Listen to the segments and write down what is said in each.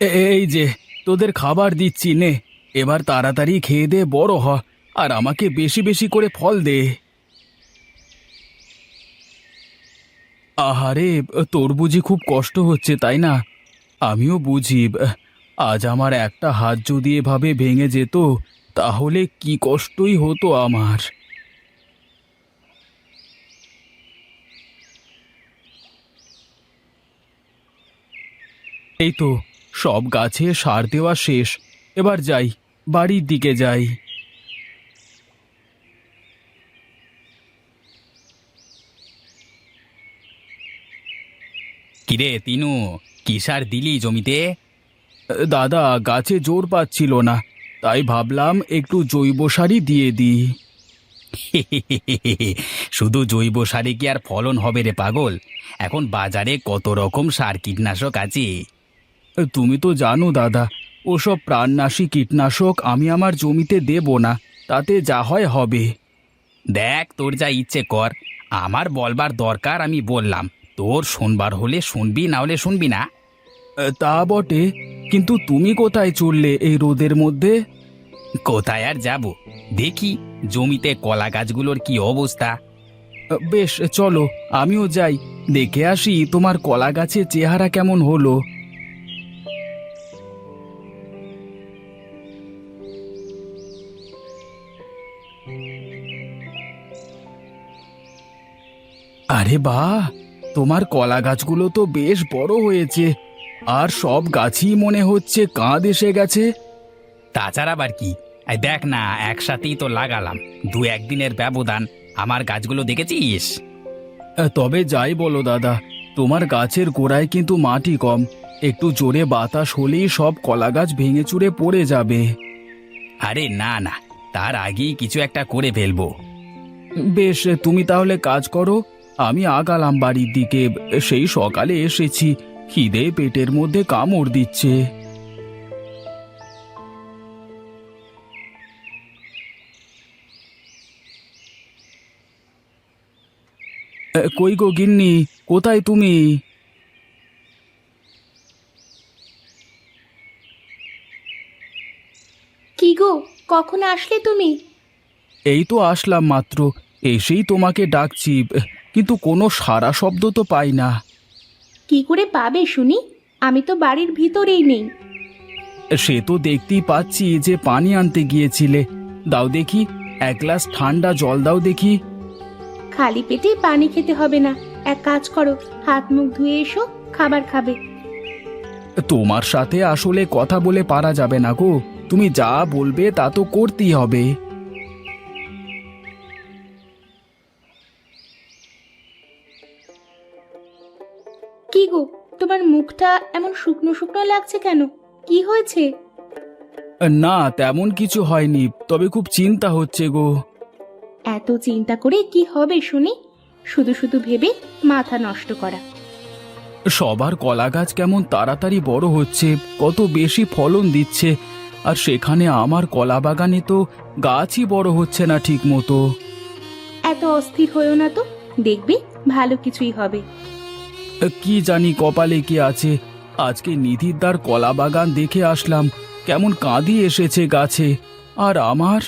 এই যে তোদের খাবার দিচ্ছি নে। এবার তাড়াতাড়ি খেয়ে দে, বড় হ। আর আমাকে বেশি বেশি করে ফল দে। আহারে, তোর বুঝি খুব কষ্ট হচ্ছে তাই না? আমিও বুঝি। আজ আমার একটা হাত যদি এভাবে ভেঙে যেত তাহলে কি কষ্টই হতো আমার। এই তো সব গাছে সার দেওয়া শেষ। এবার যাই, বাড়ির দিকে যাই। কিরে তিনু, কি সার দিলি জমিতে? দাদা, গাছে জোর পাচ্ছিল না, তাই ভাবলাম একটু জৈব সারই দিয়ে দিই। শুধু জৈব সারে কি আর ফলন হবে রে পাগল? এখন বাজারে কত রকম সার কীটনাশক আছে। তুমি তো জানো দাদা, ওসব প্রাণনাশী কীটনাশক আমি আমার জমিতে দেব না। তাতে যা হয় হবে। দেখ, তোর যা ইচ্ছে কর, আমার বলবার দরকার আমি বললাম। তোর শুনবার হলে শুনবি, না হলে শুনবি না। তা বটে, কিন্তু তুমি কোথায় চললে এই রোদের মধ্যে? কোথায় আর যাব, দেখি জমিতে কলা গাছগুলোর কি অবস্থা। বেশ, চলো আমিও যাই, দেখে আসি তোমার কলা গাছের চেহারা কেমন হলো। আরে বাহ, তোমার কলা গাছগুলো তো বেশ বড় হয়েছে। আর সব গাছই মনে হচ্ছে কাঁধ এসে গেছে। তাছাড়া আবার কি, এই দেখ না, একসাথেই তো লাগালাম, দু একদিনের ব্যবধান। আমার গাছগুলো দেখেছিস? তবে যাই বলো দাদা, তোমার গাছের গোড়ায় কিন্তু মাটি কম। একটু জোরে বাতাস হলেই সব কলা গাছ ভেঙে চুরে পড়ে যাবে। আরে না না, তার আগেই কিছু একটা করে ফেলবো। বেশ, তুমি তাহলে কাজ করো, আমি আগালাম বাড়ির দিকে। সেই সকালে এসেছি, খিদে পেটের মধ্যে কামড় দিচ্ছে। কই গো গিন্নি, কোথায় তুমি? কি গো, কখন আসলে তুমি? এই তো আসলাম মাত্র, এসেই তোমাকে ডাকছি, কিন্তু কোনো সাড়া শব্দ তো পাই না। কি করে পাবে শুনি? আমি তো বাড়ির ভিতরেই নেই। সে তো দেখতেই পাচ্ছি যে পানি আনতে গিয়েছিলে। দাও দেখি, এক গ্লাস ঠান্ডা জল দাও দেখি। খালি পেটে পানি খেতে হবে না, এক কাজ করো, হাত মুখ ধুয়ে এসো, খাবার খাবে। তোমার সাথে আসলে কথা বলে পারা যাবে না গো, তুমি যা বলবে তা তো করতেই হবে। কি গো, তোমার মুখটা এমন শুকনো শুকনো লাগছে কেন? কি হয়েছে? না, তেমন কিছু হয়নি, তবে খুব চিন্তা হচ্ছে গো। এত চিন্তা করে কি হবে শুনি? শুধু শুধু ভেবে মাথা নষ্ট করা। সবার কলা গাছ কেমন তাড়াতাড়ি বড় হচ্ছে, কত বেশি ফলন দিচ্ছে, আর সেখানে আমার কলা বাগানে তো গাছই বড় হচ্ছে না ঠিক মতো। এত অস্থির হয়েও না তো, দেখবে ভালো কিছুই হবে। কি জানি কপালে কি আছে, আজকে নিধিরদার কলা বাগান দেখে আসলাম, কেমন কাঁদি এসেছে গাছে। আর আমার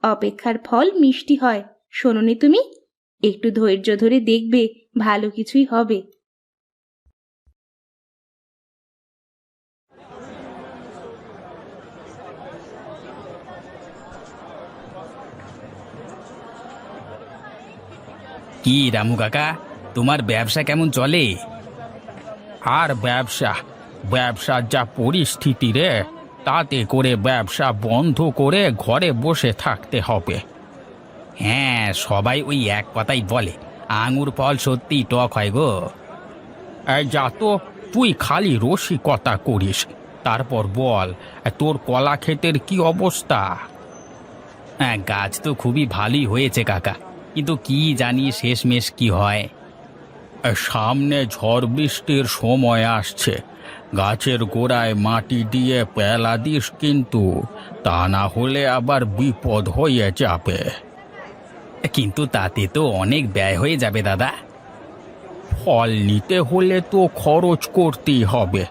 অপেক্ষার ফল মিষ্টি হয়, শোনোনি তুমি? একটু ধৈর্য ধরে দেখবে ভালো কিছুই হবে। কি রামু কাকা, তোমার ব্যবসা কেমন চলে? আর ব্যবসা, ব্যবসার যা পরিস্থিতি রে, তাতে করে ব্যবসা বন্ধ করে ঘরে বসে থাকতে হবে। হ্যাঁ, সবাই ওই এক কথাই বলে, আঙুর ফল সত্যি টক হয় গো। এই যা তো, তুই খালি রসিকতা করিস, তারপর বল, তোর কলা ক্ষেতের কি অবস্থা? হ্যাঁ, গাছ তো খুবই ভালোই হয়েছে কাকা, কিন্তু কি জানি শেষমেশ কি হয়। সামনে ঝড় বৃষ্টির সময় আসছে, গাছের গোড়ায় মাটি দিয়ে পেলা দিস কিন্তু, তা না হলে আবার বিপদ হয়ে যাবে। কিন্তু তাতে তো অনেক ব্যয় হয়ে যাবে দাদা। ফল নিতে হলে তো খরচ করতেই হবে,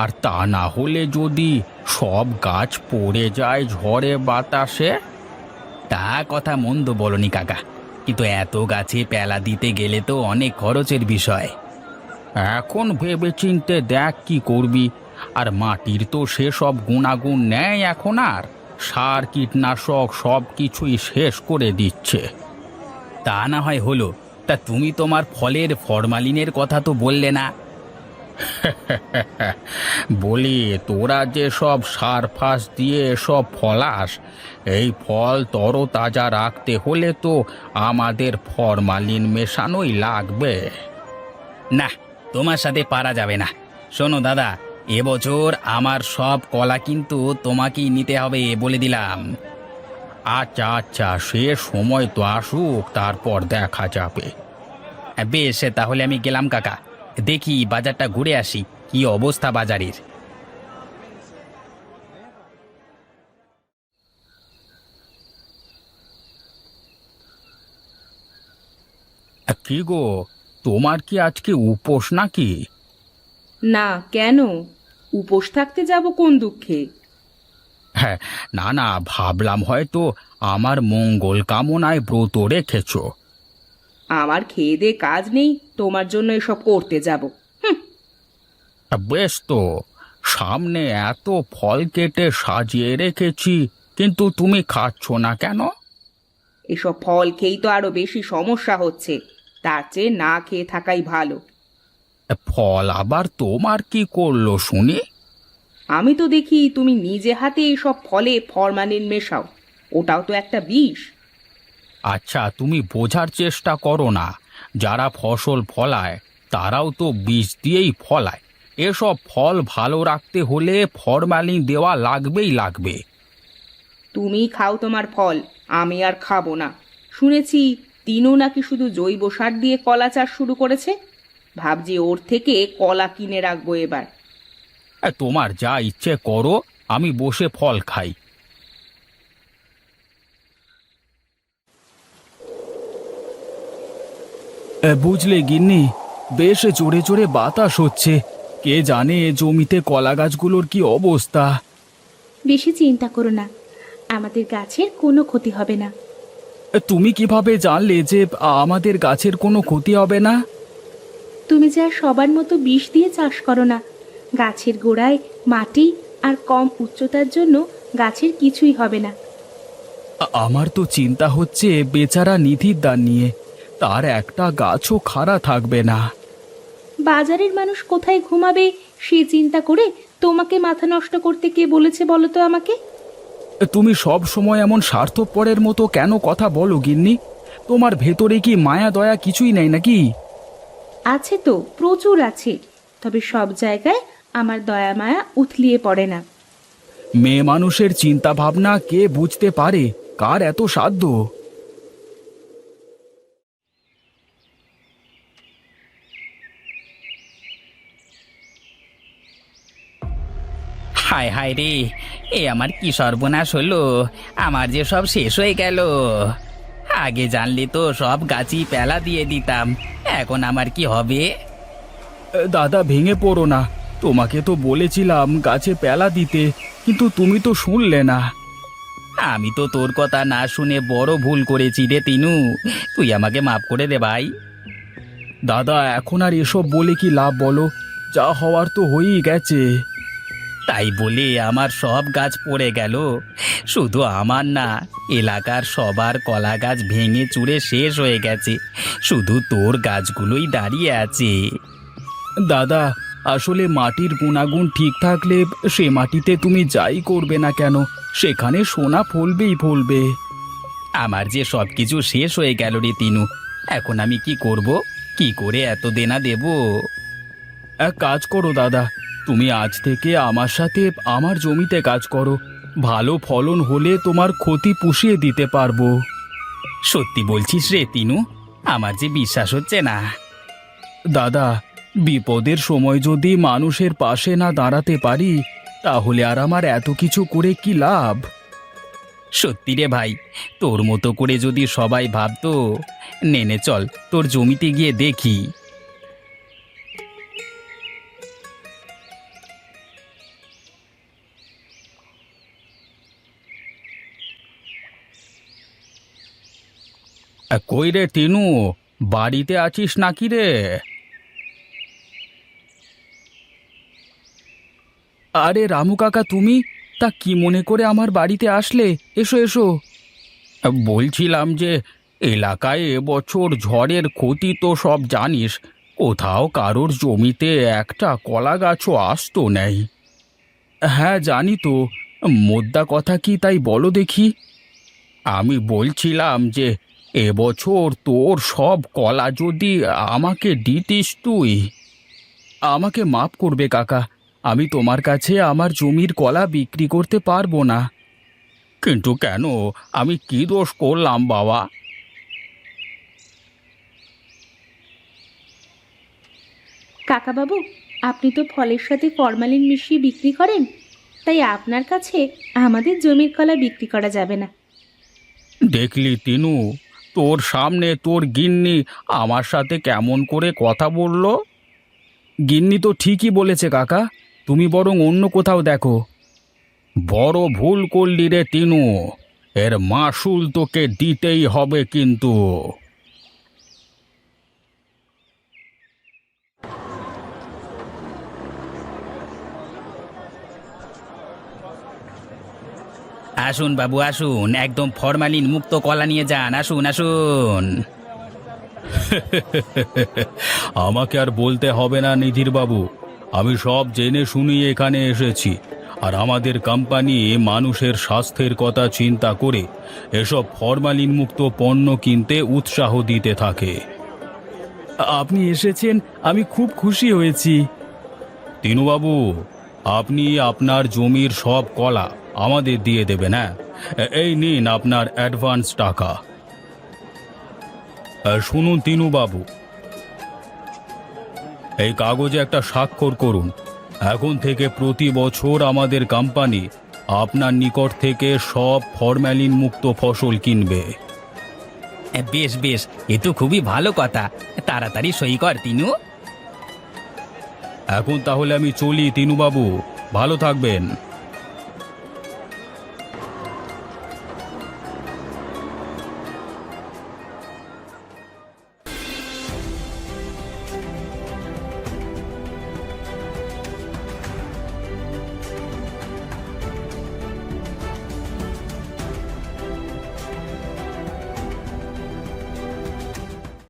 আর তা না হলে যদি সব গাছ পড়ে যায় ঝড়ে বাতাসে? তা কথা মন্দ বলনি কাকা, কিন্তু এত গাছে পেলা দিতে গেলে তো অনেক খরচের বিষয়। এখন ভেবেচিন্তে দেখ কি করবি। আর মাটির তো সেসব গুণাগুণ নেই এখন, আর সার কীটনাশক সব কিছুই শেষ করে দিচ্ছে। তা না হয় হলো, তা তুমি তোমার ফলের ফরমালিনের কথা তো বললে না। বলি, তোরা যে সব সার ফাস দিয়ে সব ফলাস, এই ফল তরতাজা রাখতে হলে তো আমাদের ফরমালিন মেশানোই লাগবে। না, তোমার সাথে পারা যাবে না। শোনো দাদা, এবছর আমার সব কলা কিন্তু তোমাকেই নিতে হবে বলে দিলাম। আচ্ছা আচ্ছা, সে সময় তো আসুক, তারপর দেখা যাবে। বেশ, তাহলে আমি গেলাম কাকা, দেখি বাজারটা ঘুরে আসি, কি অবস্থা বাজারের। কি গো, তোমার কি আজকে উপোস নাকি? না, কেন? উপোস থাকতে যাব কোন দুঃখে? হ্যাঁ, না না, ভাবলাম হয়তো আমার মঙ্গল কামনায় ব্রত রেখেছো। আমার খেয়ে দে কাজ নেই, তোমার জন্য এসব করতে যাব? বেশ তো, সামনে এত ফল কেটে সাজিয়ে রেখেছি, কিন্তু তুমি খাচ্ছ না কেন? এসব ফল খেয়েই তো আরো বেশি সমস্যা হচ্ছে, তার চেয়ে না খেয়ে থাকাই ভালো। ফল আবার তোমার কি করলো শুনি? আমি তো দেখি তুমি নিজে হাতে এসব ফলে ফরমালিন মেশাও, ওটাও তো একটা বিষ। আচ্ছা, তুমি বোঝার চেষ্টা করো না, যারা ফসল ফলায় তারাও তো বীজ দিয়েই ফলায়। এসব ফল ভালো রাখতে হলে ফরমালিন দেওয়া লাগবেই লাগবে। তুমি খাও তোমার ফল, আমি আর খাবো না। শুনেছি তিনও নাকি শুধু জৈব সার দিয়ে কলা চাষ শুরু করেছে, ভাবছি ওর থেকে কলা কিনে রাখবো এবার। তোমার যা ইচ্ছে করো, আমি বসে ফল খাই। বুঝলে গিন্নি, বেশ জোরে জোরে বাতাস হচ্ছে। কে জানে এ জমিতে কলা গাছগুলোর কি অবস্থা। বেশি চিন্তা করো না, আমাদের গাছের কোনো ক্ষতি হবে না। তুমি কিভাবে জানলে যে আমাদের গাছের কোনো ক্ষতি হবে না? তুমি যা সবার মতো বিষ দিয়ে চাষ করো না, গাছের গোড়ায় মাটি আর কম উচ্চতার জন্য গাছের কিছুই হবে না। আমার তো চিন্তা হচ্ছে বেচারা নিধির দান নিয়ে, তার একটা গাছও খাড়া থাকবে না। বাজারের মানুষ কোথায় ঘুমাবে সে চিন্তা করে তোমাকে মাথা নষ্ট করতে কে বলেছে বলো তো আমাকে? তুমি সব সময় এমন স্বার্থপরের মতো কেন কথা বলো গিন্নি? তোমার ভেতরে কি মায়া দয়া কিছুই নেই নাকি? আছে তো, প্রচুর আছে, তবে সব জায়গায় আমার দয়া মায়া উথলিয়ে পড়ে না। মেয়ে মানুষের চিন্তা ভাবনা কে বুঝতে পারে? কার এত সাধ্য? হায় হায় রে, এ আমার কি সর্বনাশ হলো! আমার যে সব শেষ হয়ে গেল। আগে জানলে তো সব গাছই পেলা দিয়ে দিতাম, এখন আমার কি হবে? দাদা, ভেঙে পড়ো না। তোমাকে তো বলেছিলাম গাছে পেলা দিতে, কিন্তু তুমি তো শুনলে না। আমি তো তোর কথা না শুনে বড় ভুল করেছি রে তিনু, তুই আমাকে মাফ করে দে ভাই। দাদা, এখন আর এসব বলে কি লাভ বলো? যা হওয়ার তো হয়েই গেছে। তাই বলে আমার সব গাছ পড়ে গেল? শুধু আমার না, এলাকার সবার কলা গাছ ভেঙে চুরে শেষ হয়ে গেছে, শুধু তোর গাছগুলোই দাঁড়িয়ে আছে। দাদা, আসলে মাটির গুণাগুণ ঠিক থাকলে সে মাটিতে তুমি যাই করবে না কেন, সেখানে সোনা ফলবেই ফলবে। আমার যে সব কিছু শেষ হয়ে গেল রে তিনু, এখন আমি কি করব? কি করে এত দেনা দেব? এক কাজ করো দাদা, তুমি আজ থেকে আমার সাথে আমার জমিতে কাজ করো। ভালো ফলন হলে তোমার ক্ষতি পুষিয়ে দিতে পারবো। সত্যি বলছিস রে তিনু? আমার যে বিশ্বাস হচ্ছে না। দাদা, বিপদের সময় যদি মানুষের পাশে না দাঁড়াতে পারি, তাহলে আর আমার এত কিছু করে কি লাভ? সত্যি রে ভাই, তোর মতো করে যদি সবাই ভাবতো। নে নে চল, তোর জমিতে গিয়ে দেখি। কই রে টিনু, বাড়িতে আছিস নাকি রে? আরে রামু কাকা, তুমি তা কি মনে করে আমার বাড়িতে আসলে? এসো এসো। বলছিলাম যে এলাকায় এবছর ঝড়ের ক্ষতি তো সব জানিস, কোথাও কারোর জমিতে একটা কলা গাছও আসতো নেই। হ্যাঁ জানি তো, মোদ্দা কথা কি তাই বলো দেখি। আমি বলছিলাম যে এবছর তোর সব কলা যদি আমাকে দিতিস তুই। আমাকে মাফ করবে কাকা, আমি তোমার কাছে আমার জমির কলা বিক্রি করতে পারবো না। কিন্তু কেন? আমি কি দোষ করলাম বাবা? কাকাবাবু, আপনি তো ফলের সাথে ফরমালিন মিশিয়ে বিক্রি করেন, তাই আপনার কাছে আমাদের জমির কলা বিক্রি করা যাবে না। দেখলি তিনু, তোর সামনে তোর গিন্নি আমার সাথে কেমন করে কথা বললো। গিন্নি তো ঠিকই বলেছে কাকা, তুমি বরং অন্য কোথাও দেখো। বড় ভুল করলি রে তিনু, এর মাসুল তোকে দিতেই হবে কিন্তু। আসুন বাবু আসুন, একদম ফরমালিন মুক্ত কলা নিয়ে যান, আসুন আসুন। আমাকে আর বলতে হবে না নিধির বাবু, আমি সব জেনে শুনি এখানে এসেছি। আর আমাদের কোম্পানি মানুষের স্বাস্থ্যের কথা চিন্তা করে এসব ফরমালিন মুক্ত পণ্য কিনতে উৎসাহ দিতে থাকে। আপনি এসেছেন, আমি খুব খুশি হয়েছি। তিনুবাবু, আপনি আপনার জমির সব কলা আমাদের দিয়ে দেবেন। হ্যাঁ, এই নিন আপনার অ্যাডভান্স টাকা। শুনুন তিনুবাবু, এই কাগজে একটা স্বাক্ষর করুন। এখন থেকে প্রতি বছর আমাদের কোম্পানি আপনার নিকট থেকে সব ফরম্যালিন মুক্ত ফসল কিনবে। বেশ বেশ, এ তো খুবই ভালো কথা, তাড়াতাড়ি সই কর তিনু। এখন তাহলে আমি চলি তিনুবাবু, ভালো থাকবেন।